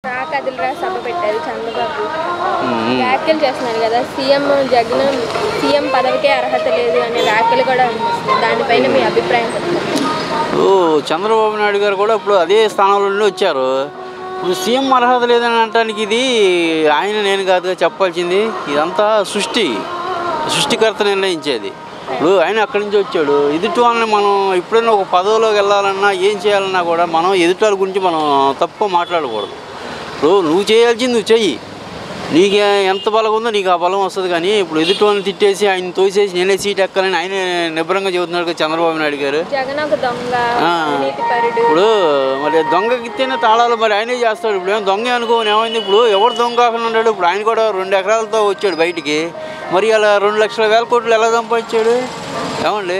కదిలిరా సభ పెట్టారు చంద్రబాబు వ్యాఖ్యలు చేస్తున్నారు కదా సీఎం పదవికే అర్హత లేదు అనే వ్యాఖ్యలు కూడా ఉన్నాయి. దానిపైన మీ అభిప్రాయం చంద్రబాబు నాయుడు గారు కూడా ఇప్పుడు అదే స్థానంలో వచ్చారు. ఇప్పుడు సీఎం అర్హత లేదని అనటానికి ఇది ఆయన నేను కాదుగా చెప్పాల్సింది. ఇదంతా సృష్టికర్త నిర్ణయించేది. ఇప్పుడు ఆయన అక్కడి నుంచి వచ్చాడు. ఎదుటి వాళ్ళని మనం ఎప్పుడైనా ఒక పదవిలోకి వెళ్ళాలన్నా ఏం చేయాలన్నా కూడా మనం ఎదుటి వాళ్ళ గురించి మనం తక్కువ మాట్లాడకూడదు. ఇప్పుడు నువ్వు చేయాల్సింది నువ్వు చెయ్యి, నీకు ఎంత బలం ఉందో నీకు ఆ బలం వస్తుంది. కానీ ఇప్పుడు ఎదుటి వాళ్ళని తిట్టేసి ఆయన తోసేసి నేనే సీట్ ఎక్కాలని ఆయన నిబ్బరంగా చెబుతున్నాడు కదా చంద్రబాబు నాయుడు గారు. ఇప్పుడు మరి దొంగకిస్తేనే తాళాలు మరి ఆయనే చేస్తాడు. ఇప్పుడు ఏమో దొంగ అనుకోని ఏమైంది, ఇప్పుడు ఎవరు దొంగ కాకుండా ఉన్నాడు. ఇప్పుడు ఆయన కూడా 2 ఎకరాలతో వచ్చాడు బయటికి. మరి అలా 2 లక్షల వేల కోట్లు ఎలా సంపాదించాడు ఏమండి?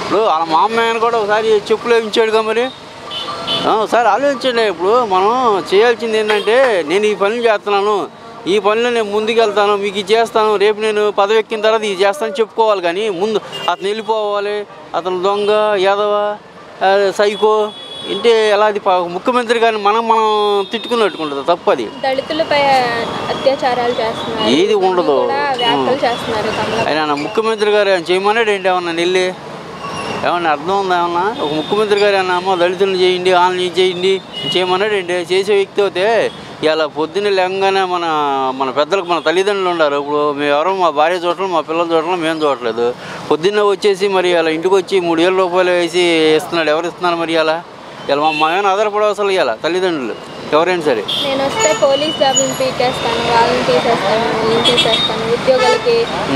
ఇప్పుడు వాళ్ళ మా అమ్మాయిని కూడా ఒకసారి చెప్పులు వేయించాడుగా. మరి ఒకసారి ఆలోచించండి. ఇప్పుడు మనం చేయాల్సింది ఏంటంటే, నేను ఈ పనులు చేస్తున్నాను, ఈ పనిలో నేను ముందుకెళ్తాను, మీకు ఇది చేస్తాను, రేపు నేను పదవి ఎక్కిన తర్వాత ఇది చేస్తాను చెప్పుకోవాలి. కానీ ముందు అతను వెళ్ళిపోవాలి, అతను దొంగ యాదవ సైకో అంటే ఎలా? అది ముఖ్యమంత్రి గారిని మనం తిట్టుకున్నట్టుకుంటుంది. తప్పది. దళితులపై అత్యాచారాలు చేస్తున్నారు, ఏది ఉండదు. ఆయన ముఖ్యమంత్రి గారు ఏమైనా చేయమన్నాడు ఏంటి? ఏమన్నా నెల్లి ఏమన్నా అర్థం ఉందా? ఏమన్నా ఒక ముఖ్యమంత్రి గారు ఏమన్నా అమ్మ దళితులను చేయండి, వాళ్ళని చేయండి చేయమన్నాడు ఏంటి? చేసే వ్యక్తి అయితే ఇలా పొద్దున్నే లేంగానే మన పెద్దలకు మన తల్లిదండ్రులు ఉన్నారు. ఇప్పుడు మేము ఎవరో మా భార్య చూడటం, మా పిల్లల చూడటం మేము చూడట్లేదు. పొద్దున్నే వచ్చేసి మరి అలా ఇంటికి వచ్చి 3,000 రూపాయలు వేసి ఇస్తున్నాడు. ఎవరు ఇస్తున్నారు మరి? ఇలా మా ఏమైనా ఆధారపడవసలు ఇవ్వాలి తల్లిదండ్రులు ఎవరైనా సరే. నేను వస్తే పోలీస్ జాబ్ని పీకేస్తాను, వాళ్ళని తీసేస్తాను, నేను తీసేస్తాను, ఉద్యోగాలకి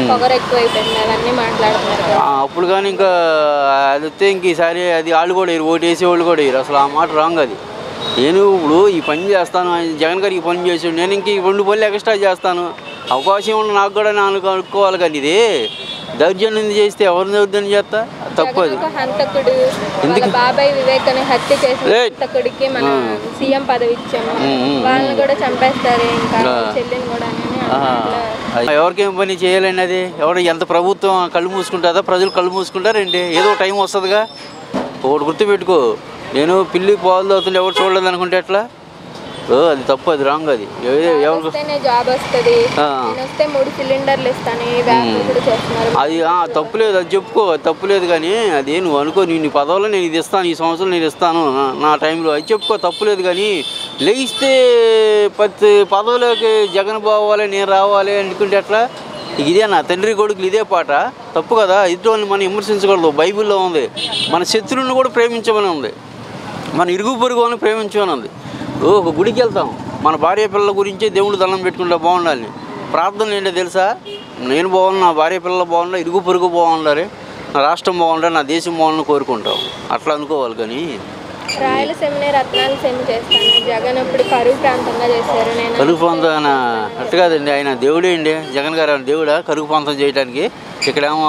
పొగరు ఎక్కువైపోయింది అవన్నీ మాట్లాడుతున్నారు. అప్పుడు కానీ ఇంకా అది వస్తే ఇంక ఈసారి అది వాళ్ళు కూడా వేయరు, ఓటు వేసేవాళ్ళు కూడా వేయరు. అసలు ఆ మాట రాంగ్ అది. నేను ఇప్పుడు ఈ పని చేస్తాను, జగన్ గారికి ఈ పని చేసాడు, నేను ఇంక 2 పనులు ఎక్స్ట్రా చేస్తాను, అవకాశం ఉన్న నాకు కూడా నేను అనుకోవాలి. కానీ ఇది దౌర్జన్యం చేస్తే ఎవరిని దౌర్జన్యం చేస్తా? తప్పదు. ఎందుకు బాబాయ్ వివేక్ అని హత్య చేసిన హంతకుడికి మన సీఎం పదవి ఇచ్చాము, వాళ్ళని కూడా చంపేస్తారు, ఇంకా చెల్లిని కూడా. ఎవరికేం పని చేయాలండి? అది ఎవరు ఎంత ప్రభుత్వం కళ్ళు మూసుకుంటుందా? ప్రజలు కళ్ళు మూసుకుంటారండి. ఏదో టైం వస్తుందిగా. ఒకటి గుర్తుపెట్టుకో, నేను పిల్లి పాలు అవుతుంది ఎవరు చూడలేదు అనుకుంటే ఎట్లా? అది తప్పు, అది రాంగ్. అది జాబ్ వస్తుంది, 3 సిలిండర్లు ఇస్తాను, అది తప్పులేదు, అది చెప్పుకో, తప్పులేదు. కానీ అది నువ్వు అనుకో, నీ పదవులో నేను ఇది ఇస్తాను, ఈ సంవత్సరం నేను ఇస్తాను నా టైంలో, అది చెప్పుకో, తప్పులేదు. కానీ లేయిస్తే ప్రతి పదవులోకి జగన్ పోవాలి, నేను రావాలి అనుకుంటే ఎట్లా? ఇదే నా తండ్రి కొడుకులు ఇదే పాట. తప్పు కదా. ఇద్దరు మనం విమర్శించకూడదు. బైబిల్లో ఉంది, మన శత్రువులను కూడా ప్రేమించమని ఉంది, మన ఇరుగు పొరుగు అని ప్రేమించమని ఉంది. ఒక గుడికి వెళ్తాం, మన భార్య పిల్లల గురించి దేవుడు దండం పెట్టుకుంటే బాగుండాలి. ప్రార్థనలు ఏంటో తెలుసా? నేను బాగున్నా, నా భార్య పిల్లలు బాగుండా, ఇరుగు పొరుగు బాగుండాలి, నా రాష్ట్రం బాగుండాలి, నా దేశం బాగుండాలని కోరుకుంటాం. అట్లా అనుకోవాలి. కానీ రాయలసీమని రత్నాలసీమ చేస్తాను, జగన్ అప్పుడు కరువు ప్రాంతంగా చేశారు. కరువు ప్రాంతం అట్టు కాదండి, ఆయన దేవుడే అండి. జగన్ గారు ఆయన దేవుడా కరువు ప్రాంతం చేయడానికి? ఇక్కడేమో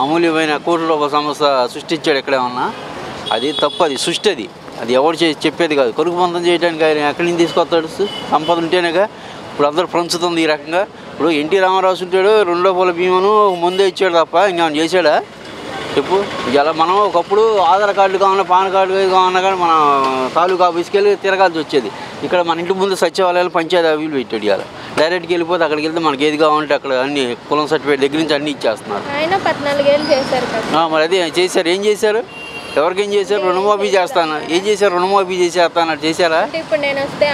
అమూల్యమైన కోట్ల రూపాయల సంస్థ సృష్టించాడు ఇక్కడేమన్నా. అది తప్పు, అది సృష్టి. అది ఎవరు చెప్పేది కాదు. కరువు ప్రాంతం చేయడానికి ఆయన ఎక్కడి నుంచి తీసుకొస్తాడు? సంపద ఉంటేనేగా. ఇప్పుడు అందరూ పంచుతుంది ఈ రకంగా. ఇప్పుడు ఎన్టీ రామారావు ఉంటాడు, 2 రూపాయల బియ్యమును ముందే ఇచ్చాడు తప్ప ఇంకేమైనా చేశాడా చెప్పు? ఇలా మనం ఒకప్పుడు ఆధార్ కార్డులు కావాలన్నా, పాన్ కార్డు కావాలన్నా కానీ మన తాలూకా ఆఫీస్కి వెళ్ళి తిరగాల్సి వచ్చేది. ఇక్కడ మన ఇంటి ముందు సచివాలయాలు, పంచాయతీ ఆఫీసులు పెట్టాడు. ఇలా డైరెక్ట్గా వెళ్ళిపోతే అక్కడికి వెళ్తే మనకి ఏది కావాలంటే అక్కడ అన్ని కులం సర్టిఫికేట్ దగ్గర నుంచి అన్నీ ఇచ్చేస్తున్నారు. మరి అదే చేశారు. ఏం చేశారు? ఎవరికేం చేశారు? రుణమాఫీ చేస్తాను. ఏం చేశారు? రుణమాఫీ చేసేస్తాను చేశారా?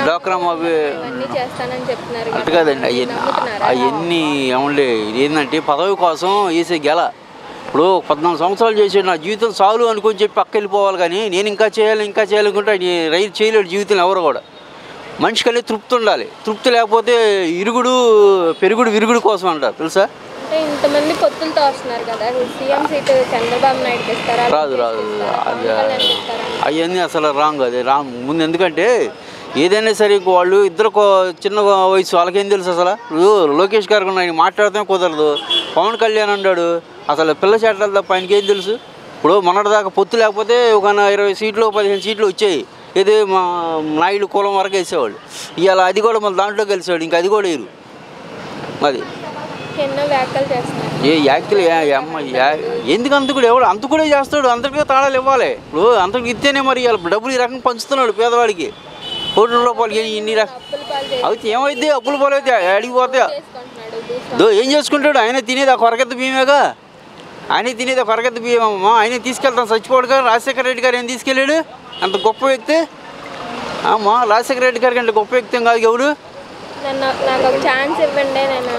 డ్వాక్రా మాఫీ అట్టు కాదండి. అవన్నీ ఏమండే, ఇది ఏంటంటే పదవి కోసం వేసే గెల. ఇప్పుడు 14 సంవత్సరాలు చేసాడు, నా జీవితం చాలు అనుకొని చెప్పి పక్క వెళ్ళిపోవాలి. కానీ నేను ఇంకా చేయాలనుకుంటే రైలు చేయలేడు జీవితం ఎవరు కూడా. మనిషికి వెళ్ళి తృప్తి ఉండాలి. తృప్తి లేకపోతే విరుగుడు కోసం అంటారు తెలుసా? ఇంతమంది పొత్తులతో వస్తున్నారు కదా, సీఎం సీటు చంద్రబాబు నాయుడుకి ఇస్తారా? రాదు. అవన్నీ అసలు రాంగ్. అది రాంగ్ ముందు. ఎందుకంటే ఏదైనా సరే వాళ్ళు ఇద్దరు చిన్న వయసు, వాళ్ళకేం తెలుసు అసలు? లోకేష్ గారు ఆయన మాట్లాడితే కుదరదు. పవన్ కళ్యాణ్ అన్నాడు, అసలు పిల్ల చేటలు తప్ప ఆయనకేం తెలుసు? ఇప్పుడు మొన్నటిదాకా పొత్తు లేకపోతే ఒక 20 సీట్లు 15 సీట్లు వచ్చాయి. ఇది మా నాయుడు కులం వరకు వేసేవాళ్ళు. ఇవాళ అది కూడా మళ్ళీ దాంట్లో గెలిచేవాడు, ఇంకా అది కూడా వేరు. అది ఏ యాక్చువల్ ఎందుకు అంత కూడా చేస్తాడు? అంతటిగా తాళాలు ఇవ్వాలి. ఇప్పుడు అంతకు ఇస్తేనే మరి డబ్బులు ఈ రకంగా పంచుతున్నాడు పేదవాడికి. కోట్ల రూపాయలు ఇన్ని అయితే ఏమైతే అప్పుల పాలు అయితే అడిగిపోతే ఏం చేసుకుంటాడు? ఆయన తినేది ఆ కొరకెత్త బియ్యమేగా, ఆయన తినేది ఆ కొరకెత్త బియ్యమమ్మా. ఆయన తీసుకెళ్తాను చచ్చిపోడు గారు. రాజశేఖర రెడ్డి గారు ఏం తీసుకెళ్ళాడు? అంత గొప్ప వ్యక్తి అమ్మా. రాజశేఖర రెడ్డి గారికి అంటే గొప్ప వ్యక్తి కాదు ఎవరు? నాకు ఒక ఛాన్స్ ఇవ్వండి, నేను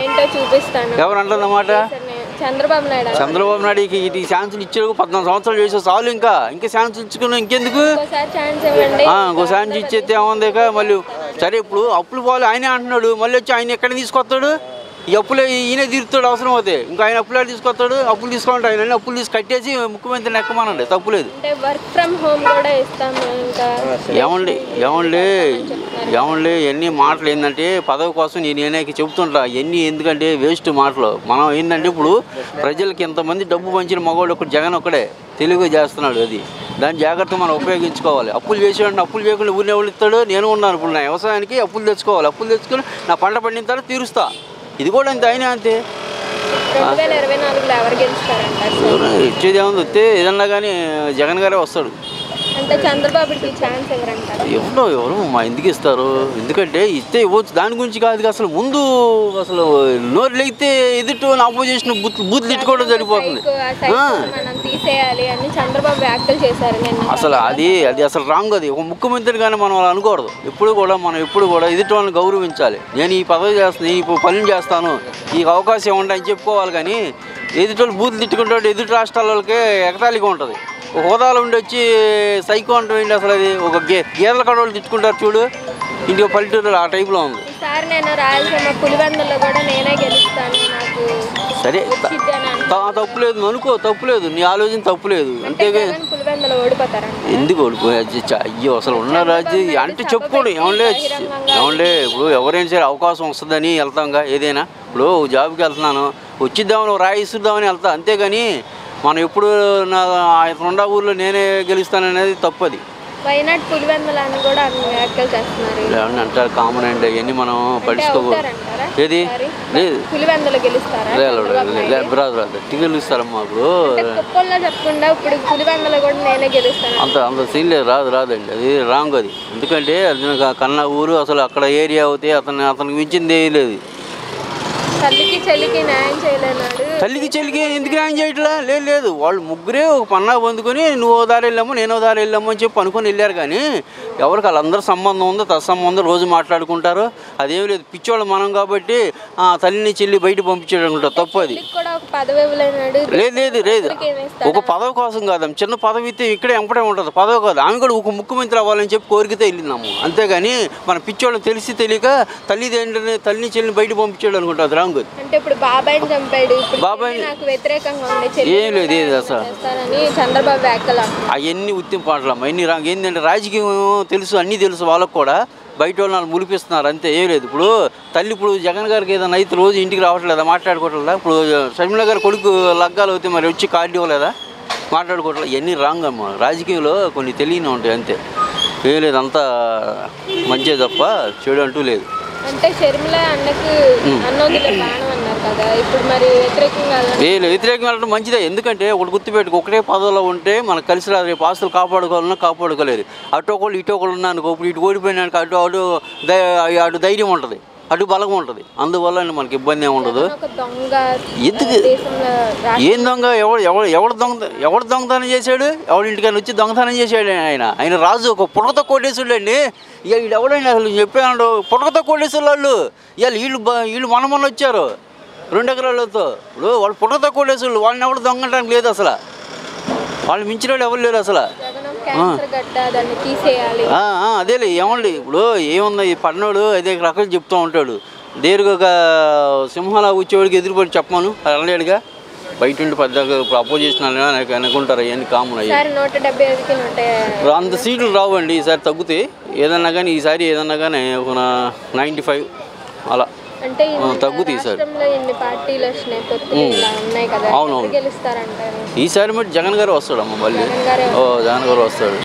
ఏంటో చూపిస్తాను. ఎవరు అంటుందన్నమాట? చంద్రబాబు నాయుడు. చంద్రబాబు నాయుడుకి ఈ ఛాన్సులు ఇచ్చాడు. 14 సంవత్సరాలు చేసే చాలు. ఇంకా ఛాన్స్ ఇచ్చుకున్నాం ఇంకెందుకు? ఇంకో ఛాన్స్ ఇచ్చేస్తే ఏముంది? మళ్ళీ సరే ఇప్పుడు అప్పులు పోవాలి ఆయనే అంటున్నాడు. మళ్ళీ వచ్చి ఆయన ఎక్కడ తీసుకొస్తాడు? ఈ అప్పులే ఈయనే తీరుతాడు అవసరం అవుతాయి. ఇంకా ఆయన అప్పులు తీసుకొస్తాడు. అప్పులు తీసుకోండి, ఆయన అప్పులు తీసి కట్టేసి ముఖ్యమంత్రి నెక్కమనండి, తప్పులేదు. ఏమండి ఎన్ని మాటలు ఏంటంటే పదవి కోసం నేనే చెబుతుంటా. ఎన్ని ఎందుకంటే వేస్ట్ మాటలు. మనం ఏంటంటే ఇప్పుడు ప్రజలకి ఎంతమంది డబ్బు పంచిన మగవాడు ఒకటి జగన్ ఒక్కడే తెలుగు చేస్తున్నాడు. అది దాని జాగ్రత్త మనం ఉపయోగించుకోవాలి. అప్పులు చేసేవాడిని అప్పులు చేయకుండా ఊరిని ఎవరు ఇస్తాడు? నేను ఉన్నాను ఇప్పుడు. నా వ్యవసాయానికి అప్పులు తెచ్చుకోవాలి. అప్పులు తెచ్చుకొని నా పంట పండిన తర్వాత తీరుస్తా. ఇది కూడా అంతే, అయినా అంతే. 2024లో ఎవరు గెలుస్తారంటారు? ఇచ్చేది ఏముంది? వస్తే ఏదన్నా కానీ జగన్ గారే వస్తాడు. అంటే చంద్రబాబుకి ఛాన్స్ ఎవరంటారు? ఎవరు మా ఎందుకు ఇస్తారు? ఎందుకంటే ఇస్తే ఇవ్వచ్చు, దాని గురించి కాదు. అసలు ముందు అసలు నోరు లేగితే ఎదుటి ఆపోజిషన్ బూతులు తిట్టుకోవడం సరిపోతుంది. చంద్రబాబు వ్యాఖ్యలు చేశారు అసలు అది అసలు రాంగ్. అది ఒక ముఖ్యమంత్రి కానీ మనం అలా అనకూడదు. మనం ఎప్పుడు కూడా ఎదుటి వాళ్ళని గౌరవించాలి. నేను ఈ పదవి చేస్తాను, ఈ పనులు చేస్తాను, ఈ అవకాశం ఉంటాయని చెప్పుకోవాలి. కానీ ఎదుటి వాళ్ళు బూతులు తిట్టుకుంటాడు. ఎదుటి రాష్ట్రాల వాళ్ళకే ఎగతాళిగా ఉంటుంది. ఒక హోదాలో ఉండి వచ్చి సైకో అంటుంది. అసలు అది ఒక గేదెల కడవలు తిట్టుకుంటారు చూడు, ఇంటి పల్లెటూరు ఆ టైప్లో ఉంది. సరే తప్పులేదు అనుకో, తప్పులేదు, నీ ఆలోచన తప్పులేదు. అంతేగా ఎందుకు ఓడిపోయి అయ్యో అసలు ఉన్న రాజ్యం అంటే చెప్పుకోండి. ఏమంటే ఇప్పుడు ఎవరైనా సరే అవకాశం వస్తుందని వెళ్తాంగా. ఏదైనా ఇప్పుడు జాబ్కి వెళ్తున్నాను, వచ్చిద్దామని రాయి ఇస్తుందామని వెళ్తా. అంతేగాని మనం ఎప్పుడు నా రెండా ఊర్లో నేనే గెలుస్తాననేది తప్పది. అంటారు కామన్ అండి. అవన్నీ మనం పట్టించుకోకూడదు. ఏది లేదు గెలుస్తారమ్మా. అంత సీన్ లేదు, రాదండి. అది రాంగ్. అది ఎందుకంటే అది కన్నా ఊరు అసలు అక్కడ ఏరియా అవుతే అతనికి మించింది ఏం లేదు. తల్లికి చెల్లికి ఎందుకు న్యాయం చేయట్లా? లేదు వాళ్ళు ముగ్గురే ఒక పన్నా పొందుకొని నువ్వు దారి వెళ్ళాము నేను దారి వెళ్ళాము అని చెప్పి అనుకుని వెళ్ళారు. కానీ ఎవరికి వాళ్ళందరూ సంబంధం ఉందో తత్సంబంధం రోజు మాట్లాడుకుంటారు. అదేం లేదు. పిచ్చోళ్ళు మనం కాబట్టి తల్లిని చెల్లి బయట పంపించాడు అనుకుంటారు. తప్పు అది. లేదు ఒక పదవి కోసం కాదు. చిన్న పదవి ఇస్తే ఇక్కడే ఎంపడే ఉంటుంది. పదవి కాదు, ఆమె కూడా ఒక ముఖ్యమంత్రి అవ్వాలని చెప్పి కోరికతో వెళ్ళిందాము. అంతేగాని మన పిచ్చోళ్ళని తెలియక తల్లిని చెల్లిని బయట పంపించాడు అనుకుంటారు. రాంగ్. అంటే ఇప్పుడు బాబాయ్ని చంపాడు, నాకు వ్యతిరేకంగా ఏం లేదు అసలు చంద్రబాబు వ్యాఖ్యలు అవన్నీ ఉత్తిం పాటలమ్మా. ఎన్ని రాంగ్. ఏంటంటే రాజకీయం తెలుసు, అన్నీ తెలుసు వాళ్ళకు కూడా. బయట వాళ్ళు ములిపిస్తున్నారు అంతే, ఏం లేదు. ఇప్పుడు తల్లి ఇప్పుడు జగన్ గారికి ఏదైనా అయితే రోజు ఇంటికి రావట్లేదా, మాట్లాడుకోవట్లేదా? ఇప్పుడు షర్మిల గారు కొడుకు లగ్గాలు అవుతే మరి వచ్చి కార్డు ఇవ్వలేదా, మాట్లాడుకోవట్లేదు? ఇవన్నీ రాంగ్ అమ్మా. రాజకీయంలో కొన్ని తెలియని ఉంటాయి అంతే, ఏం లేదు. అంతా మంచిదే తప్ప చెడు అంటూ లేదు. అంటే షర్మిల అన్నకి అన్నోదిలే బాణం అన్నారు కదా, ఇప్పుడు మరి వ్యతిరేకంగా వెళ్ళడం మంచిదే. ఎందుకంటే ఒకటి గుర్తుపెట్టుకు, ఒకటే పదవిలో ఉంటే మనకు కలిసి రాదు. రేపు ఆస్తులు కాపాడుకోవాలన్నా కాపాడుకోలేదు. అటు ఒకళ్ళు ఇటు ఒకళ్ళు ఉన్నాను, ఇప్పుడు ఇటు ఓడిపోయినాక అటు ధైర్యం ఉంటుంది, అటు బలం ఉంటుంది. అందువల్ల మనకి ఇబ్బంది ఏమి ఉండదు. ఎందుకు ఏం దొంగ? ఎవడు దొంగతనం చేశాడు? ఎవరింటికైనా వచ్చి దొంగతనం చేశాడు? ఆయన రాజు ఒక పుట్టతో కోటేశ్వరుడు అండి. ఇక వీళ్ళు ఎవడండి అసలు చెప్పాడు? పుట్టతో కోటేశ్వరులు వాళ్ళు. ఇవాళ వీళ్ళు మొన్న వచ్చారు 2 ఎకరాలతో. ఇప్పుడు వాళ్ళు పుట్టతో కోటేశ్వరులు. వాళ్ళని ఎవరు దొంగటానికి లేదు అసలు. వాళ్ళు మించిన వాళ్ళు ఎవరు లేరు అసలు. అదేలే ఏమండి. ఇప్పుడు ఏముంది, ఈ పడినోడు అదే రకాలు చెప్తూ ఉంటాడు. దేరుగా సింహాలా వచ్చేవాడికి ఎదురుపడి చెప్పమను అనలేడుగా. బయట ఉండి పెద్దగా ఇప్పుడు అపోజిషన్ అనుకుంటారు. అవన్నీ కామన్ అయ్యాయి. అంత సీట్లు రావండి. ఈసారి తగ్గుతాయి ఏదన్నా కానీ. ఈసారి ఏదన్నా కానీ ఒక 95 అలా తగ్గుతాయి ఈసారి. అవునవును. ఈసారి మరి జగన్ గారు వస్తాడమ్మా. మళ్ళీ జగన్ గారు వస్తాడు.